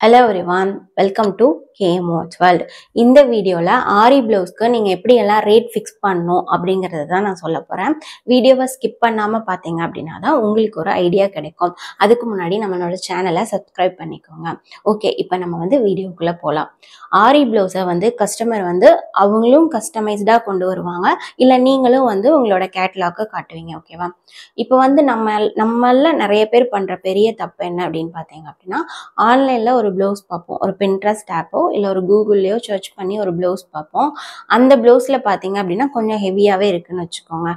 Hello everyone, welcome to KM Watch World. இந்த வீடியோல ஆரி பிளவுஸ்க்கு நீங்க எப்படி எல்லாம் ரேட் ஃபிக்ஸ் பண்ணணும் அப்படிங்கறத தான் நான் சொல்ல போறேன். வீடியோவை ஸ்கிப் பண்ணாம பாத்தீங்க அப்படின்னா தான் உங்களுக்கு ஒரு ஐடியா கிடைக்கும். அதுக்கு முன்னாடி நம்மளோட சேனலை சப்ஸ்கிரைப் பண்ணிக்கோங்க. ஓகே, இப்போ நம்ம வீடியோக்குள்ள போலாம். ஆரி பிளவுஸை கஸ்டமர் அவங்களும் கஸ்டமைஸ்டா கொண்டு வருவாங்க, இல்ல நீங்களும் உங்களோட கேட்டலாக காட்டுவீங்க. ஓகேவா? இப்போ நம்மள நிறைய பேர் பண்ற பெரிய தப்பு என்ன அப்படின்னு பாத்தீங்க அப்படின்னா, ஆன்லைன்ல ஒரு ப்ளவுஸ் பார்ப்போம், ஒரு பின்ட்ரெஸ்ட் ஆப்போ இல்லை ஒரு கூகுள்லையோ சர்ச் பண்ணி ஒரு ப்ளவுஸ் பார்ப்போம். அந்த ப்ளவுஸில் பார்த்தீங்க அப்படின்னா கொஞ்சம் ஹெவியாகவே இருக்குன்னு வச்சுக்கோங்க.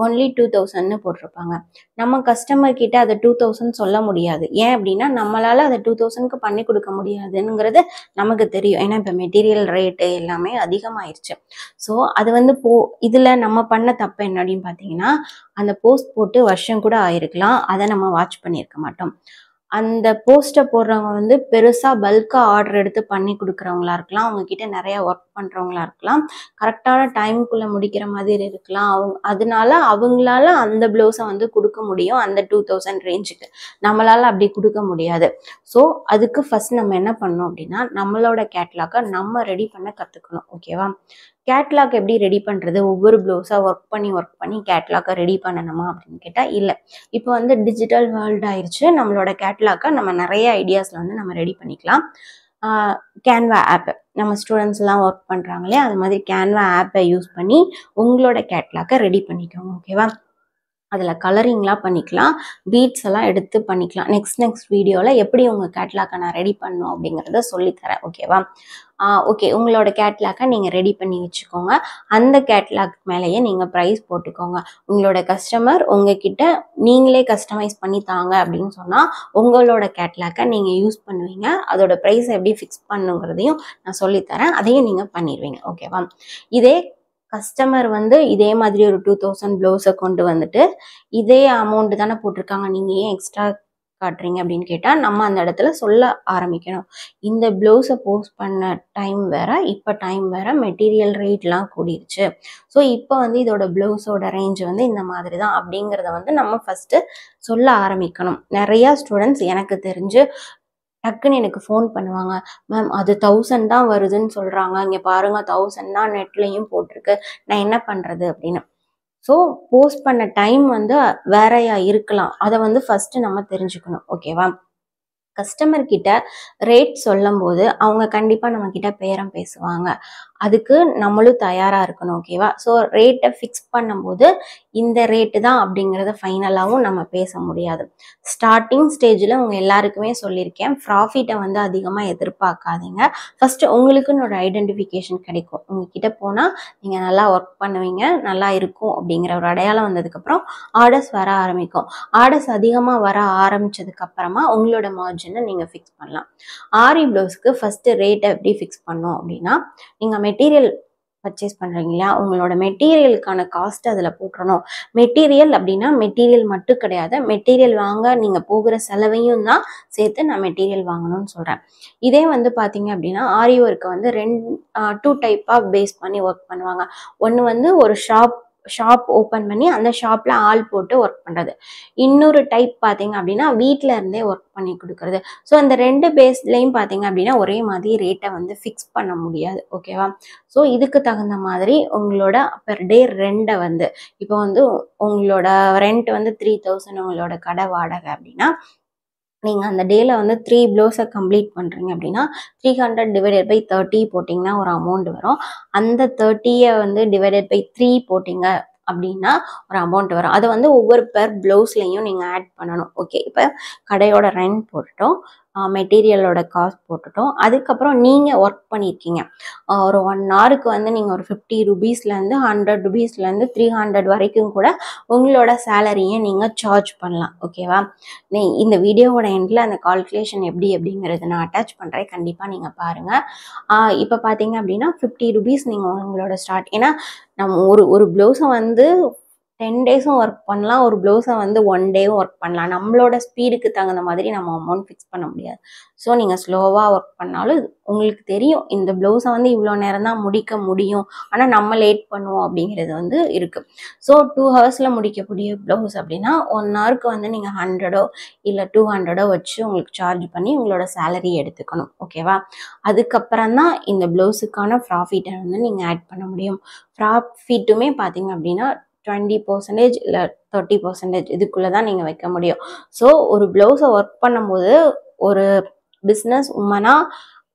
ஒன்லி 2000ன்னு போட்டிருப்பாங்க. நம்ம கஸ்டமர் கிட்ட அதை 2000 சொல்ல முடியாது. ஏன் அப்படின்னா நம்மளால அதை 2000க்கு பண்ணி கொடுக்க முடியாதுங்கிறது நமக்கு தெரியும். ஏன்னா இப்போ மெட்டீரியல் ரேட்டு எல்லாமே அதிகமாயிருச்சு. ஸோ அது இதில் நம்ம பண்ண தப்பு என்ன அப்படின்னு பார்த்தீங்கன்னா, அந்த போஸ்ட் போட்டு வருஷம் கூட ஆயிருக்கலாம், அதை நம்ம வாட்ச் பண்ணியிருக்க மாட்டோம். அந்த போஸ்ட்டை போடுறவங்க பெருசா பல்கா ஆர்டர் எடுத்து பண்ணி கொடுக்குறவங்களா இருக்கலாம், அவங்க கிட்ட நிறைய ஒர்க் பண்றவங்களா இருக்கலாம், கரெக்டான டைமுக்குள்ள முடிக்கிற மாதிரி இருக்கலாம். அதனால அவங்களால அந்த பிளவுஸை கொடுக்க முடியும் அந்த 2000 ரேஞ்சுக்கு. நம்மளால அப்படி கொடுக்க முடியாது. ஸோ அதுக்கு ஃபர்ஸ்ட் நம்ம என்ன பண்ணணும் அப்படின்னா, நம்மளோட கேட்லாக நம்ம ரெடி பண்ண கத்துக்கணும். ஓகேவா? கேட்லாக் எப்படி ரெடி பண்றது? ஒவ்வொரு ப்ளவுஸா ஒர்க் பண்ணி கேட்லாக்கை ரெடி பண்ணணுமா அப்படின்னு கேட்டா இல்லை. இப்போ டிஜிட்டல் வேர்ல்டு ஆயிடுச்சு. நம்மளோட கேட்லாக்கை நம்ம நிறைய ஐடியாஸ்ல நம்ம ரெடி பண்ணிக்கலாம். கேன்வா ஆப், நம்ம ஸ்டூடெண்ட்ஸ் எல்லாம் ஒர்க் பண்றாங்களே, அது மாதிரி கேன்வா ஆப்பை யூஸ் பண்ணி உங்களோட கேட்லாக்கை ரெடி பண்ணிக்கோங்க. ஓகேவா? அதில் கலரிங்லாம் பண்ணிக்கலாம், பீட்ஸ் எல்லாம் எடுத்து பண்ணிக்கலாம். நெக்ஸ்ட் வீடியோவில் எப்படி உங்கள் கேட்லாக்கை நான் ரெடி பண்ணணும் அப்படிங்கிறத சொல்லித்தரேன். ஓகேவா? ஓகே, உங்களோட கேட்லாக்கை நீங்கள் ரெடி பண்ணி வச்சுக்கோங்க. அந்த கேட்லாக் மேலேயே நீங்கள் ப்ரைஸ் போட்டுக்கோங்க. உங்களோட கஸ்டமர் உங்ககிட்ட நீங்களே கஸ்டமைஸ் பண்ணி தாங்க அப்படின்னு சொன்னால் உங்களோட கேட்லாக்கை நீங்கள் யூஸ் பண்ணுவீங்க. அதோட ப்ரைஸ் எப்படி ஃபிக்ஸ் பண்ணுங்கிறதையும் நான் சொல்லித்தரேன், அதையும் நீங்கள் பண்ணிடுவீங்க. ஓகேவா? இதே கஸ்டமர் இதே மாதிரி ஒரு 2000 ப்ளவுஸை கொண்டு வந்துட்டு இதே அமௌண்ட் தானே போட்டிருக்காங்க, நீங்க ஏன் எக்ஸ்ட்ரா காட்டுறீங்க அப்படின்னு கேட்டா நம்ம அந்த இடத்துல சொல்ல ஆரம்பிக்கணும். இந்த ப்ளவுஸை போஸ்ட் பண்ண டைம் வேற, இப்போ டைம் வேற, மெட்டீரியல் ரேட்லாம் கூடிருச்சு. ஸோ இப்போ இதோட ப்ளவுஸோட ரேஞ்ச் இந்த மாதிரி தான் அப்படிங்கிறத நம்ம ஃபர்ஸ்ட் சொல்ல ஆரம்பிக்கணும். நிறைய ஸ்டூடெண்ட்ஸ் எனக்கு தெரிஞ்சு டக்குன்னு எனக்கு ஃபோன் பண்ணுவாங்க, மேம் அது 1000 தான் வருதுன்னு சொல்றாங்க, இங்கே பாருங்க 1000 தான் நெட்லையும் போட்டிருக்கு, நான் என்ன பண்றது அப்படின்னு. ஸோ போஸ்ட் பண்ண டைம் வேறையா இருக்கலாம், அதை ஃபர்ஸ்ட் நம்ம தெரிஞ்சுக்கணும். ஓகேவா? கஸ்டமர் கிட்ட ரேட் சொல்லும் போது அவங்க கண்டிப்பா நம்ம கிட்ட பேரம் பேசுவாங்க, அதுக்கு நம்மளும் தயாரா இருக்கணும். ஓகேவா? ஸோ ரேட்டை ஃபிக்ஸ் பண்ணும்போது இந்த ரேட்டு தான் அப்படிங்கிறத ஃபைனலாகவும் நம்ம பேச முடியாது. ஸ்டார்டிங் ஸ்டேஜில் உங்க எல்லாருக்குமே சொல்லியிருக்கேன், ப்ராஃபிட்டை அதிகமாக எதிர்பார்க்காதீங்க. ஃபர்ஸ்ட் உங்களுக்குன்னு ஒரு ஐடென்டிஃபிகேஷன் கிடைக்கும். உங்ககிட்ட போனால் நீங்கள் நல்லா ஒர்க் பண்ணுவீங்க, நல்லா இருக்கும் அப்படிங்கிற ஒரு அடையாளம் வந்ததுக்கப்புறம் ஆர்டர்ஸ் வர ஆரம்பிக்கும். ஆர்டர்ஸ் அதிகமாக வர ஆரம்பிச்சதுக்கு அப்புறமா உங்களோட மார்ஜினை நீங்கள் ஃபிக்ஸ் பண்ணலாம். ஆரி ப்ளவுஸ்க்கு ஃபர்ஸ்ட் ரேட்டை எப்படி ஃபிக்ஸ் பண்ணோம் அப்படின்னா, நீங்கள் மெட்டீரியல் பர்ச்சேஸ் பண்ணுறீங்க இல்லையா, உங்களோட மெட்டீரியலுக்கான காஸ்ட் அதில் போட்டுறணும். மெட்டீரியல் அப்படின்னா மெட்டீரியல் மட்டும் கிடையாது, மெட்டீரியல் வாங்க நீங்கள் போகிற செலவையும் தான் சேர்த்து நான் மெட்டீரியல் வாங்கணும்னு சொல்கிறேன். இதே பார்த்தீங்க அப்படின்னா ஆரி ஒர்க்கை டூ டைப்பாக பேஸ் பண்ணி ஒர்க் பண்ணுவாங்க. ஒன்று ஒரு ஷாப் ஓப்பன் பண்ணி அந்த ஷாப்ல ஆள் போட்டு ஒர்க் பண்றது. இன்னொரு டைப் பாத்தீங்க அப்படின்னா வீட்டில இருந்தே ஒர்க் பண்ணி கொடுக்கறது. ஸோ அந்த ரெண்டு பேஸ்லயும் பாத்தீங்க அப்படின்னா ஒரே மாதிரி ரேட்டை ஃபிக்ஸ் பண்ண முடியாது. ஓகேவா? ஸோ இதுக்கு தகுந்த மாதிரி உங்களோட பெர் டே ரெண்டை இப்போ உங்களோட ரெண்ட் 3000 உங்களோட கடை வாடகை அப்படின்னா, நீங்கள் அந்த டேல 3 ப்ளவுஸை கம்ப்ளீட் பண்ணுறீங்க அப்படின்னா 300 டிவைடட் பை 30 போட்டிங்கன்னா ஒரு அமௌண்ட் வரும். அந்த 30யை டிவைடட் பை 3 போட்டிங்க அப்படின்னா ஒரு அமௌண்ட் வரும். அதை ஒவ்வொரு பெர் ப்ளவுஸ்லையும் நீங்கள் ஆட் பண்ணணும். ஓகே, இப்போ கடையோட ரெண்ட் போட்டுட்டோம், மெட்டீரியலோட காஸ்ட் போட்டுட்டோம், அதுக்கப்புறம் நீங்கள் ஒர்க் பண்ணியிருக்கீங்க. ஒரு 1 ஹவருக்கு நீங்கள் ஒரு 50 ருபீஸ்லேருந்து 100 ருபீஸ்லேருந்து 300 வரைக்கும் கூட உங்களோட சேலரியை நீங்கள் சார்ஜ் பண்ணலாம். ஓகேவா? இந்த வீடியோவோட எண்டில் அந்த கால்குலேஷன் எப்படி அப்படிங்கிறது நான் அட்டாச் பண்ணுறேன், கண்டிப்பாக நீங்கள் பாருங்கள். இப்போ பார்த்தீங்க அப்படின்னா 50 ருபீஸ் நீங்கள் உங்களோட ஸ்டார்ட், ஏன்னா நம்ம ஒரு ப்ளவுஸை 10 டேஸும் ஒர்க் பண்ணலாம், ஒரு ப்ளவுஸை வந்து 1 டேவும் ஒர்க் பண்ணலாம். நம்மளோட ஸ்பீடுக்கு தகுந்த மாதிரி நம்ம அமௌண்ட் ஃபிக்ஸ் பண்ண முடியாது. ஸோ நீங்கள் ஸ்லோவாக ஒர்க் பண்ணாலும் உங்களுக்கு தெரியும் இந்த ப்ளவுஸை வந்து இவ்வளோ நேரம் தான் முடிக்க முடியும், ஆனால் நம்ம லேட் பண்ணுவோம் அப்படிங்கிறது வந்து இருக்குது. ஸோ 2 ஹவர்ஸில் முடிக்கக்கூடிய ப்ளவுஸ் அப்படின்னா 1 ஹவருக்கு வந்து நீங்கள் 100 இல்லை 200 வச்சு உங்களுக்கு சார்ஜ் பண்ணி உங்களோட சேலரி எடுத்துக்கணும். ஓகேவா? அதுக்கப்புறம் தான் இந்த ப்ளவுஸுக்கான ப்ராஃபிட்டை வந்து நீங்கள் ஆட் பண்ண முடியும். ப்ராஃபிட்டுமே பார்த்தீங்க அப்படின்னா 20% இல்லை 30% இதுக்குள்ளே தான் நீங்கள் வைக்க முடியும். ஸோ ஒரு ப்ளவுஸை ஒர்க் பண்ணும்போது ஒரு பிஸ்னஸ் உமனா,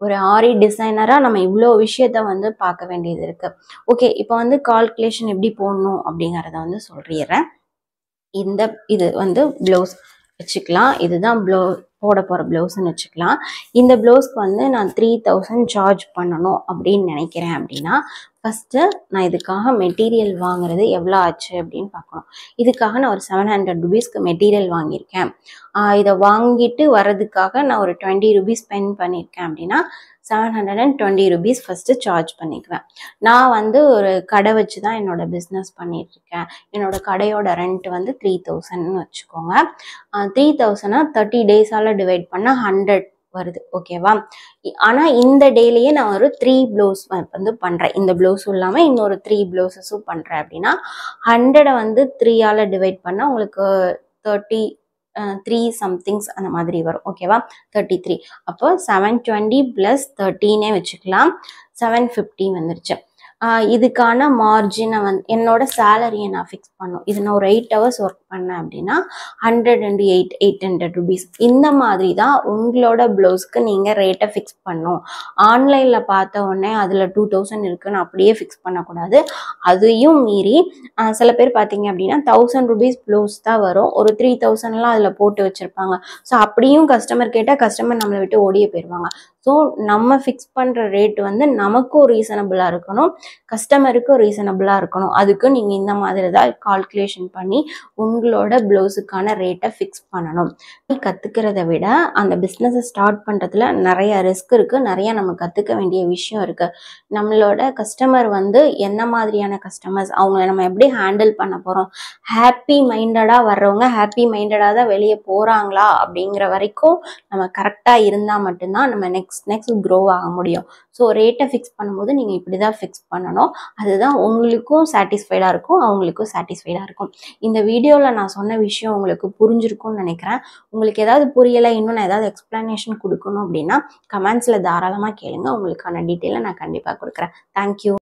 ஒரு ஆரி டிசைனராக நம்ம இவ்வளோ விஷயத்த வந்து பார்க்க வேண்டியது இருக்குது. ஓகே, இப்போ வந்து கால்குலேஷன் எப்படி போடணும் அப்படிங்கிறத வந்து சொல்லிடுறேன். இது வந்து ப்ளவுஸ் வச்சுக்கலாம். இதுதான் போட போகிற ப்ளவுஸ்ன்னு வச்சுக்கலாம். இந்த ப்ளவுஸ்க்கு வந்து நான் 3000 சார்ஜ் பண்ணணும் அப்படின்னு நினைக்கிறேன் அப்படின்னா ஃபஸ்ட்டு நான் இதுக்காக மெட்டீரியல் வாங்குறது எவ்வளோ ஆச்சு அப்படின்னு பார்க்கணும். இதுக்காக நான் ஒரு 700 ருபீஸ்க்கு மெட்டீரியல் வாங்கியிருக்கேன். இதை வாங்கிட்டு வர்றதுக்காக நான் ஒரு 20 ருபீஸ் ஸ்பெண்ட் பண்ணியிருக்கேன் அப்படின்னா 720 ருபீஸ் ஃபஸ்ட்டு சார்ஜ் பண்ணிக்குவேன். நான் வந்து ஒரு கடை வச்சு தான் என்னோட பிஸ்னஸ் பண்ணிகிட்ருக்கேன். என்னோட கடையோட ரெண்ட் வந்து 3000ன்னு வச்சுக்கோங்க. 3000 30 டேஸால் டிவைட் பண்ணால் 100 வருது. ஓகேவா? ஆனால் இந்த டேலேயே நான் ஒரு 3 ப்ளவுஸ் வந்து பண்ணுறேன். இந்த ப்ளவுஸும் இல்லாமல் இன்னொரு 3 ப்ளவுஸஸும் பண்ணுறேன் அப்படின்னா 100 வந்து 3ஆல் டிவைட் பண்ணால் உங்களுக்கு 33 சம்திங்ஸ் அந்த மாதிரி வரும். ஓகேவா? 33. அப்போ 720 + 13 வச்சுக்கலாம். 750 வந்துருச்சு. இதுக்கான மார்ஜினை வந்து என்னோட சேலரியை நான் ஃபிக்ஸ் பண்ணும். இது நான் ஒரு 8 ஹவர்ஸ் ஒர்க் பண்ணேன் அப்படின்னா 100 × 8 800 ருபீஸ். இந்த மாதிரி தான் உங்களோட ப்ளவுஸ்க்கு நீங்கள் ரேட்டை ஃபிக்ஸ் பண்ணும். ஆன்லைனில் பார்த்த உடனே அதில் 2000 இருக்குன்னு அப்படியே ஃபிக்ஸ் பண்ணக்கூடாது. அதையும் மீறி சில பேர் பார்த்தீங்க அப்படின்னா 1000 ருபீஸ் ப்ளவுஸ் தான் வரும், ஒரு 3000லாம் அதில் போட்டு வச்சுருப்பாங்க. ஸோ அப்படியும் கஸ்டமர் கேட்டால் கஸ்டமர் நம்மளை விட்டு ஓடியே போயிடுவாங்க. ஸோ நம்ம ஃபிக்ஸ் பண்ணுற ரேட் வந்து நமக்கும் ரீசனபிளாக இருக்கணும், கஸ்டமருக்கும் ரீசனபிளாக இருக்கணும். அதுக்கு நீங்கள் இந்த மாதிரி தான் கால்குலேஷன் பண்ணி உங்களோட ப்ளவுஸுக்கான ரேட்டை ஃபிக்ஸ் பண்ணணும். கற்றுக்கிறத விட அந்த பிஸ்னஸை ஸ்டார்ட் பண்ணுறதுல நிறைய ரிஸ்க் இருக்குது, நிறைய நம்ம கற்றுக்க வேண்டிய விஷயம் இருக்குது. நம்மளோட கஸ்டமர் வந்து என்ன மாதிரியான கஸ்டமர்ஸ், அவங்கள நம்ம எப்படி ஹேண்டில் பண்ண போகிறோம், ஹாப்பி மைண்டடாக வர்றவங்க ஹாப்பி மைண்டடாக தான் வெளியே போகிறாங்களா அப்படிங்கிற வரைக்கும் நம்ம கரெக்டாக இருந்தால் மட்டும்தான் நம்ம நெக்ஸ்ட் க்ரோ ஆக முடியும். ஸோ ரேட்டை ஃபிக்ஸ் பண்ணும்போது நீங்கள் இப்படி தான் ஃபிக்ஸ் பண்ணணும். அதுதான் உங்களுக்கும் சாட்டிஸ்ஃபைடாக இருக்கும், அவங்களுக்கும் சாட்டிஸ்ஃபைடாக இருக்கும். இந்த வீடியோவில் நான் சொன்ன விஷயம் உங்களுக்கு புரிஞ்சிருக்கும்னு நினைக்கிறேன். உங்களுக்கு ஏதாவது புரியலை, இன்னும் நான் ஏதாவது எக்ஸ்ப்ளனேஷன் கொடுக்கணும் அப்படின்னா கமெண்ட்ஸில் தாராளமாக கேளுங்க. உங்களுக்கான டீட்டெயிலை நான் கண்டிப்பாக கொடுக்குறேன். தேங்க்யூ.